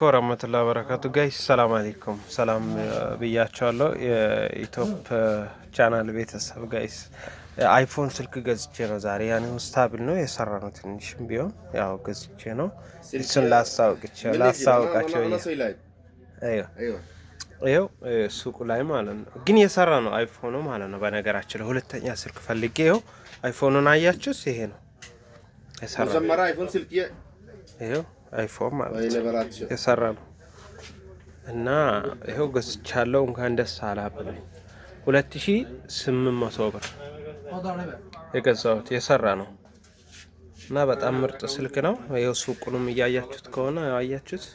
ወራህመቱላሂ ወበረካቱ ጋይስ ሰላም አለይኩም ሰላም ብያቸዋለሁ። የኢትዮፕ ቻናል ቤተሰብ ጋይስ አይፎን ስልክ ገዝቼ ነው ዛሬ። ያኔ ስታብል ነው የሰራ ነው ትንሽም ቢሆን ያው ገዝቼ ነው። እሱን ላስታውቃቸው ይኸው ሱቁ ላይ ማለት ነው። ግን የሰራ ነው አይፎኑ ማለት ነው። በነገራችን ላይ ሁለተኛ ስልክ ፈልጌ ይኸው አይፎኑን አያችሁስ? ይሄ ነው የሰራ ነው። አይፎን ስልክ ይኸው አይፎን ማለት ነው የሰራ ነው። እና ይኸው ገዝቻለሁ። እንኳን ደስ አላብለኝ 2800 ብር የገዛሁት የሰራ ነው። እና በጣም ምርጥ ስልክ ነው። ይኸው ሱቁንም እያያችሁት ከሆነ አያችሁት።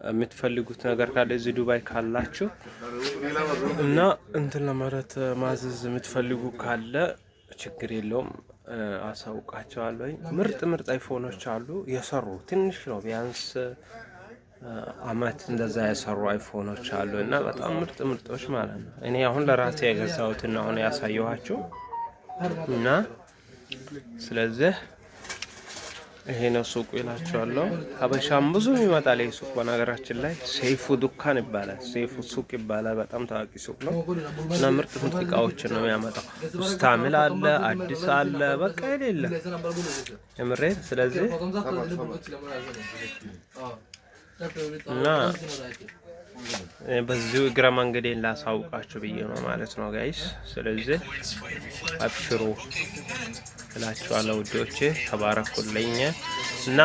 የምትፈልጉት ነገር ካለ እዚህ ዱባይ ካላችሁ እና እንትን ለማለት ማዘዝ የምትፈልጉ ካለ ችግር የለውም አሳውቃቸዋለሁ። ምርጥ አይፎኖች አሉ የሰሩ ትንሽ ነው ቢያንስ አመት እንደዛ የሰሩ አይፎኖች አሉ እና በጣም ምርጦች ማለት ነው። እኔ አሁን ለራሴ የገዛሁትና አሁን ያሳየኋችሁ እና ስለዚህ ይሄ ነው ሱቁ ይላችኋለሁ። ሀበሻም ብዙ ይመጣል። ይሄ ሱቅ በነገራችን ላይ ሰይፉ ዱካን ይባላል፣ ሰይፉ ሱቅ ይባላል። በጣም ታዋቂ ሱቅ ነው እና ምርጥ እቃዎችን ነው የሚያመጣው። ስታሚል አለ፣ አዲስ አለ፣ በቃ የሌለ የምሬት። ስለዚህ እና በዚሁ እግረ መንገዴን ላሳውቃችሁ ብዬ ነው ማለት ነው ጋይስ። ስለዚህ አብሽሩ እላችኋለሁ ውዶቼ፣ ተባረኩልኝ። እና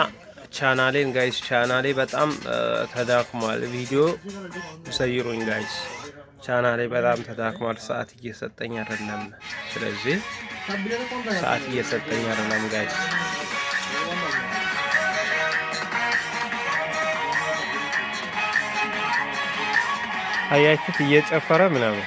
ቻናሌን ጋይስ ቻናሌ በጣም ተዳክሟል። ቪዲዮ ሰይሩኝ ጋይስ፣ ቻናሌ በጣም ተዳክሟል። ሰዓት እየሰጠኝ አይደለም። ስለዚህ ሰዓት እየሰጠኝ አይደለም ጋይስ። አያችሁት እየጨፈረ ምናምን